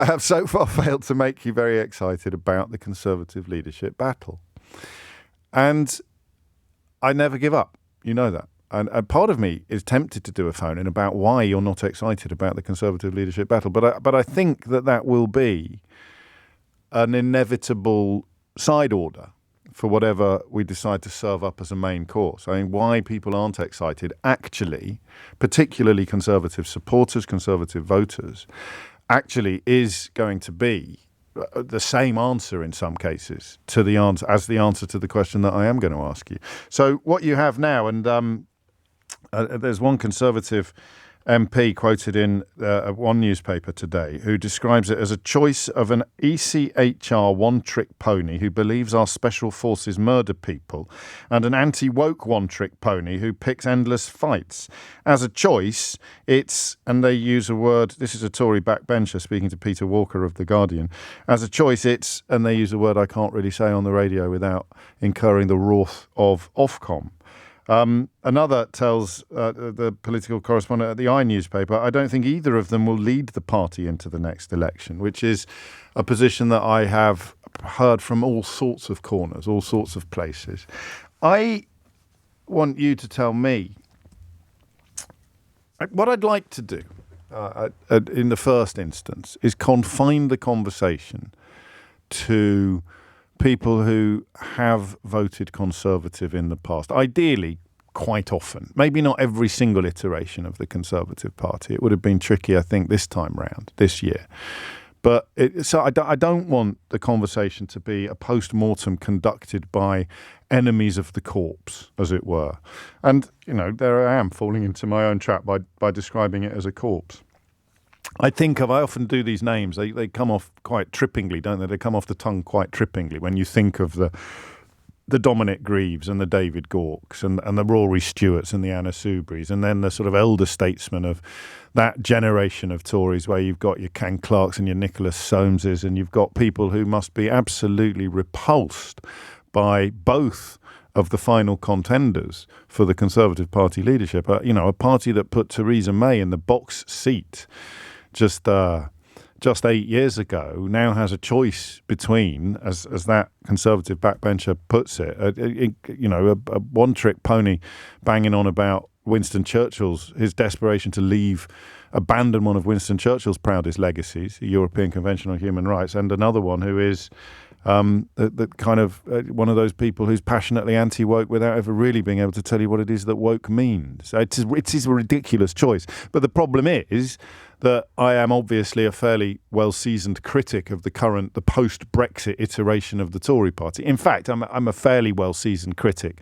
have so far failed to make you very excited about the Conservative leadership battle. And I never give up. You know that. And part of me is tempted to do a phone-in about why you're not excited about the Conservative leadership battle. But I think that will be an inevitable side order for whatever we decide to serve up as a main course. I mean, why people aren't excited, actually, particularly Conservative supporters, Conservative voters, actually is going to be the same answer in some cases to the answer as the answer to the question that I am going to ask you. So what you have now, and there's one Conservative MP quoted in one newspaper today who describes it as a choice of an ECHR one-trick pony who believes our special forces murder people and an anti-woke one-trick pony who picks endless fights. As a choice, it's, and they use a word, this is a Tory backbencher speaking to Peter Walker of The Guardian, as a choice it's, and they use a word I can't really say on the radio without incurring the wrath of Ofcom. Another tells the political correspondent at the I newspaper, I don't think either of them will lead the party into the next election, which is a position that I have heard from all sorts of corners, all sorts of places. I want you to tell me what I'd like to do in the first instance is confine the conversation to people who have voted Conservative in the past, ideally quite often, maybe not every single iteration of the Conservative Party. It would have been tricky, I think, this time round, this year. But so I don't want the conversation to be a post-mortem conducted by enemies of the corpse, as it were. And, you know, there I am falling into my own trap by describing it as a corpse. I often do these names. They come off quite trippingly, don't they? They come off the tongue quite trippingly when you think of the Dominic Greaves and the David Gawks and the Rory Stewarts and the Anna Soubrys, and then the sort of elder statesmen of that generation of Tories where you've got your Ken Clarks and your Nicholas Soameses, and you've got people who must be absolutely repulsed by both of the final contenders for the Conservative Party leadership. A party that put Theresa May in the box seat just 8 years ago now has a choice between, as that Conservative backbencher puts it, a one-trick pony banging on about Winston Churchill's, his desperation to abandon one of Winston Churchill's proudest legacies, the European Convention on Human Rights, and another one who is one of those people who's passionately anti-woke without ever really being able to tell you what it is that woke means. It is a ridiculous choice. But the problem is that I am obviously a fairly well-seasoned critic of the post-Brexit iteration of the Tory party. In fact, I'm a fairly well-seasoned critic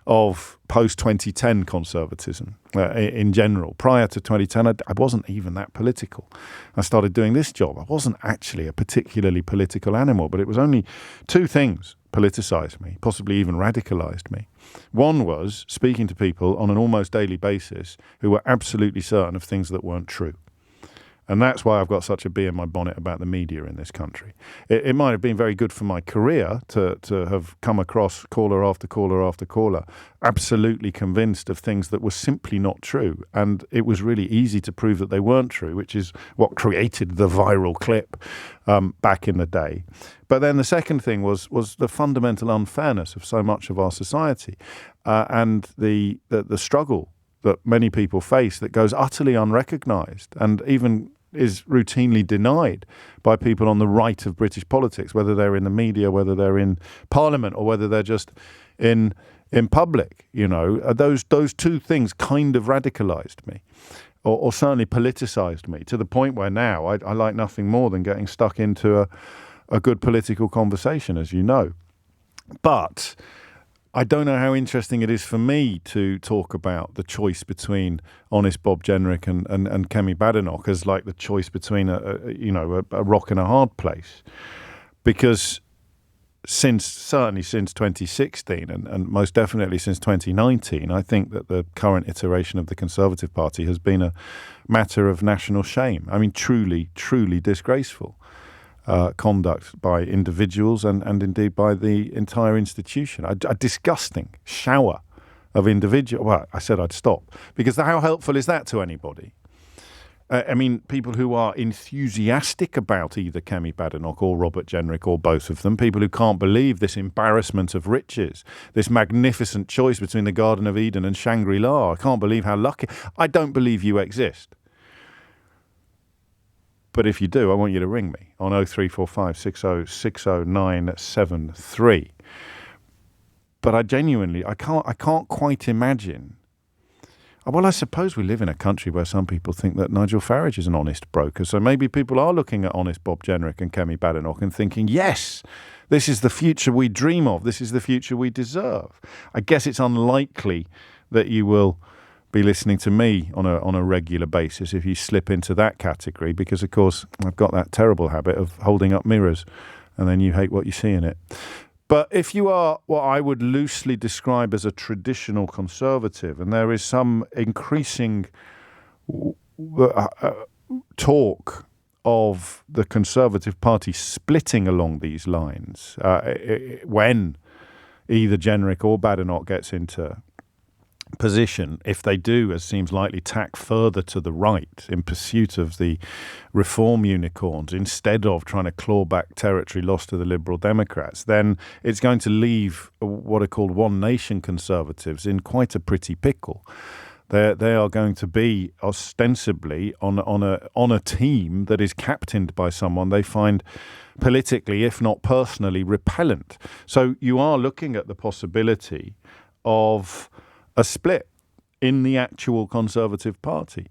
of post-2010 conservatism in general. Prior to 2010, I wasn't even that political. I started doing this job. I wasn't actually a particularly political animal, but it was only two things politicised me, possibly even radicalised me. One was speaking to people on an almost daily basis who were absolutely certain of things that weren't true. And that's why I've got such a bee in my bonnet about the media in this country. It might have been very good for my career to have come across caller after caller after caller, absolutely convinced of things that were simply not true. And it was really easy to prove that they weren't true, which is what created the viral clip back in the day. But then the second thing was the fundamental unfairness of so much of our society and the struggle that many people face that goes utterly unrecognised and even is routinely denied by people on the right of British politics, whether they're in the media, whether they're in Parliament, or whether they're just in public. Those two things kind of radicalised me, or certainly politicised me, to the point where now I like nothing more than getting stuck into a good political conversation, as you know. But I don't know how interesting it is for me to talk about the choice between honest Bob Jenrick and Kemi Badenoch as like the choice between a rock and a hard place, because certainly since 2016 and most definitely since 2019, I think that the current iteration of the Conservative Party has been a matter of national shame. I mean, truly, truly disgraceful conduct by individuals and indeed by the entire institution. A disgusting shower of individual. Well, I said I'd stop, because how helpful is that to anybody? I mean, people who are enthusiastic about either Kemi Badenoch or Robert Jenrick or both of them, people who can't believe this embarrassment of riches, this magnificent choice between the Garden of Eden and Shangri-La. I can't believe how lucky. I don't believe you exist. But if you do, I want you to ring me on 0345 6060973. But I can't quite imagine. Well, I suppose we live in a country where some people think that Nigel Farage is an honest broker. So maybe people are looking at honest Bob Jenrick and Kemi Badenoch and thinking, yes, this is the future we dream of. This is the future we deserve. I guess it's unlikely that you will be listening to me on a regular basis if you slip into that category, because, of course, I've got that terrible habit of holding up mirrors and then you hate what you see in it. But if you are what I would loosely describe as a traditional conservative, and there is some increasing talk of the Conservative Party splitting along these lines when either Jenrick or Badenoch gets into position, if they do, as seems likely, tack further to the right in pursuit of the reform unicorns instead of trying to claw back territory lost to the Liberal Democrats, then it's going to leave what are called one nation conservatives in quite a pretty pickle. They are going to be ostensibly on a team that is captained by someone they find politically, if not personally, repellent. So you are looking at the possibility of a split in the actual Conservative Party.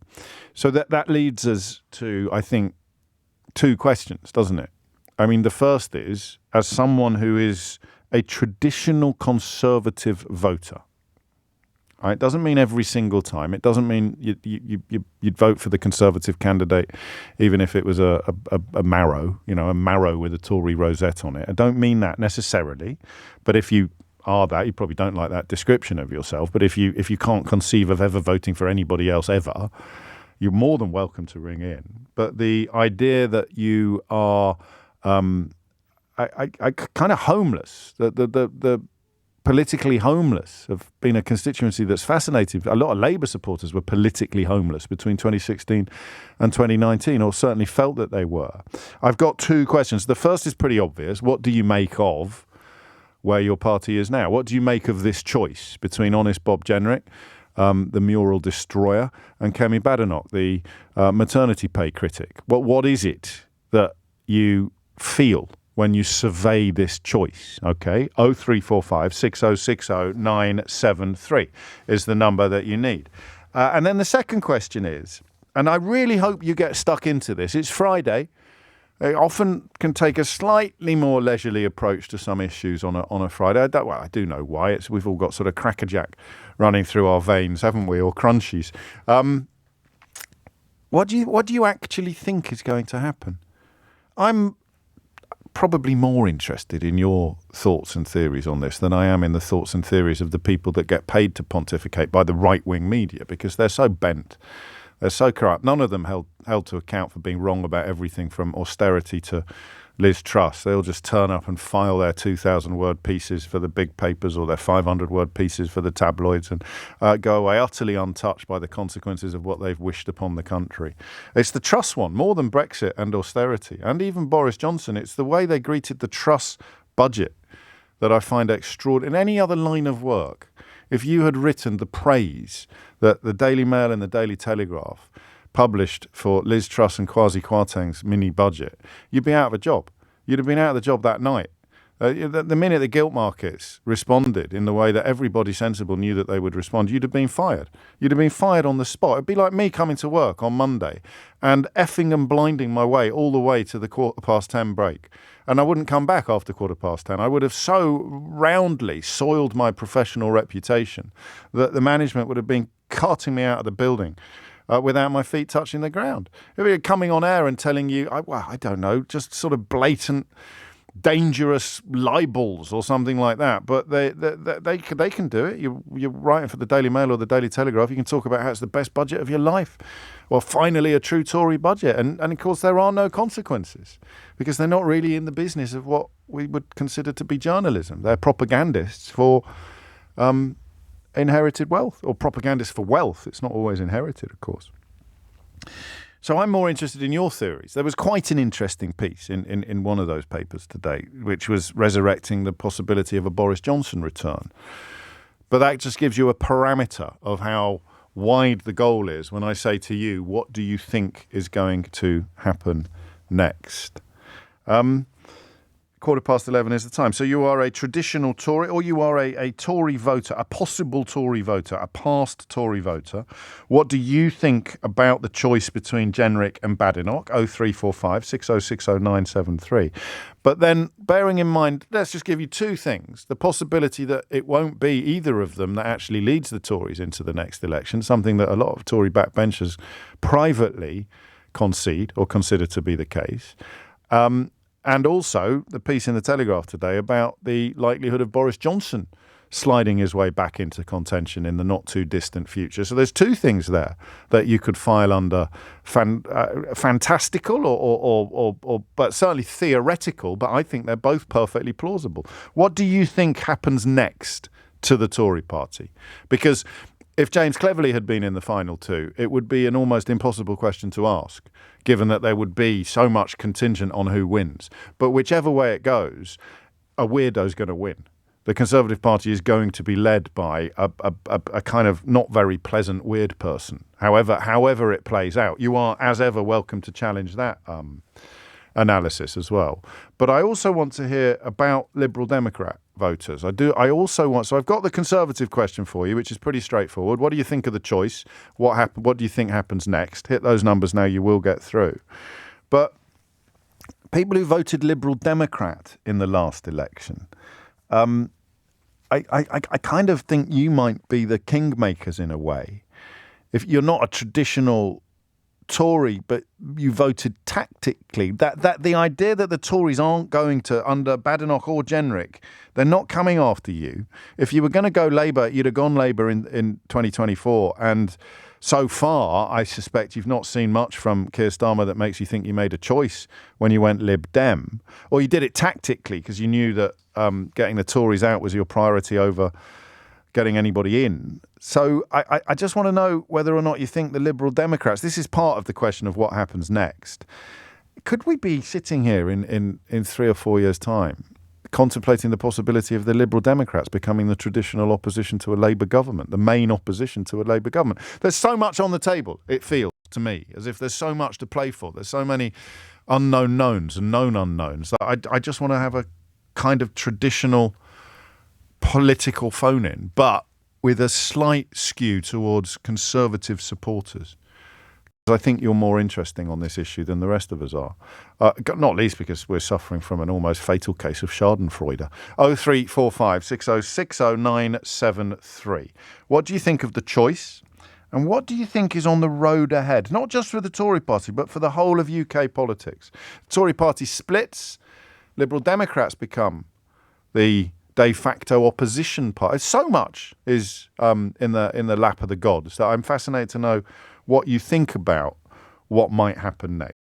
So that leads us to, I think, two questions, doesn't it? I mean, the first is, as someone who is a traditional Conservative voter, right? It doesn't mean every single time. It doesn't mean you'd vote for the Conservative candidate even if it was a marrow, a marrow with a Tory rosette on it. I don't mean that necessarily, but if you are that, you probably don't like that description of yourself, but if you can't conceive of ever voting for anybody else ever, you're more than welcome to ring in. But the idea that you are kind of homeless, the politically homeless, have been a constituency that's fascinating. A lot of Labour supporters were politically homeless between 2016 and 2019, or certainly felt that they were. I've got two questions. The first is pretty obvious. What do you make of where your party is now? What do you make of this choice between honest Bob Jenrick, the mural destroyer, and Kemi Badenoch, the maternity pay critic? What is it that you feel when you survey this choice? Okay, 0345 6060973 is the number that you need. And then the second question is, and I really hope you get stuck into this, it's Friday. It often can take a slightly more leisurely approach to some issues on a Friday. I do know why. We've all got sort of crackerjack running through our veins, haven't we, or crunchies. What do you actually think is going to happen? I'm probably more interested in your thoughts and theories on this than I am in the thoughts and theories of the people that get paid to pontificate by the right-wing media, because they're so bent. They're so corrupt. None of them held to account for being wrong about everything from austerity to Liz Truss. They'll just turn up and file their 2,000-word pieces for the big papers or their 500-word pieces for the tabloids and go away utterly untouched by the consequences of what they've wished upon the country. It's the Truss one, more than Brexit and austerity, and even Boris Johnson. It's the way they greeted the Truss budget that I find extraordinary. In any other line of work, if you had written the praise that the Daily Mail and the Daily Telegraph published for Liz Truss and Kwasi Kwarteng's mini budget, you'd be out of a job. You'd have been out of the job that night. The minute the gilt markets responded in the way that everybody sensible knew that they would respond, you'd have been fired. You'd have been fired on the spot. It'd be like me coming to work on Monday and effing and blinding my way all the way to the 10:15 break. And I wouldn't come back after 10:15. I would have so roundly soiled my professional reputation that the management would have been carting me out of the building without my feet touching the ground. If we were coming on air and telling you, I don't know, just sort of blatant, dangerous libels or something like that. But they can do it. You're writing for the Daily Mail or the Daily Telegraph. You can talk about how it's the best budget of your life, or finally a true Tory budget. And of course, there are no consequences because they're not really in the business of what we would consider to be journalism. They're propagandists for inherited wealth, or propagandists for wealth. It's not always inherited, of course. So I'm more interested in your theories. There was quite an interesting piece in one of those papers today, which was resurrecting the possibility of a Boris Johnson return. But that just gives you a parameter of how wide the goal is when I say to you, what do you think is going to happen next? 11:15 is the time. So you are a traditional Tory, or you are a Tory voter, a possible Tory voter, a past Tory voter. What do you think about the choice between Jenrick and Badenoch? 0345 6060 973. But then, bearing in mind, let's just give you two things. The possibility that it won't be either of them that actually leads the Tories into the next election, something that a lot of Tory backbenchers privately concede or consider to be the case. And also the piece in the Telegraph today about the likelihood of Boris Johnson sliding his way back into contention in the not too distant future. So there's two things there that you could file under fantastical or but certainly theoretical, but I think they're both perfectly plausible. What do you think happens next to the Tory party? Because if James Cleverly had been in the final two, it would be an almost impossible question to ask, given that there would be so much contingent on who wins. But whichever way it goes, a weirdo's going to win. The Conservative Party is going to be led by a kind of not very pleasant weird person. However it plays out, you are, as ever, welcome to challenge that analysis as well. But I also want to hear about Liberal Democrat voters. I also want. So I've got the Conservative question for you, which is pretty straightforward. What do you think of the choice? What do you think happens next? Hit those numbers now. You will get through. But people who voted Liberal Democrat in the last election, I kind of think you might be the kingmakers in a way. If you're not a traditional Tory, but you voted tactically, that the idea that the Tories aren't going to, under Badenoch or Jenrick, they're not coming after you. If you were going to go Labour, you'd have gone Labour in 2024. And so far, I suspect you've not seen much from Keir Starmer that makes you think you made a choice when you went Lib Dem. Or you did it tactically because you knew that getting the Tories out was your priority over getting anybody in. So I just want to know whether or not you think the Liberal Democrats, this is part of the question of what happens next. Could we be sitting here in 3 or 4 years' time contemplating the possibility of the Liberal Democrats becoming the traditional opposition to a Labour government, the main opposition to a Labour government? There's so much on the table, it feels to me, as if there's so much to play for. There's so many unknown knowns and known unknowns that I just want to have a kind of traditional political phone-in, but with a slight skew towards Conservative supporters. I think you're more interesting on this issue than the rest of us are. Not least because we're suffering from an almost fatal case of Schadenfreude. 0345 6060 973. What do you think of the choice? And what do you think is on the road ahead? Not just for the Tory party, but for the whole of UK politics. The Tory party splits. Liberal Democrats become the de facto opposition party. So much is in the lap of the gods that I'm fascinated to know what you think about what might happen next.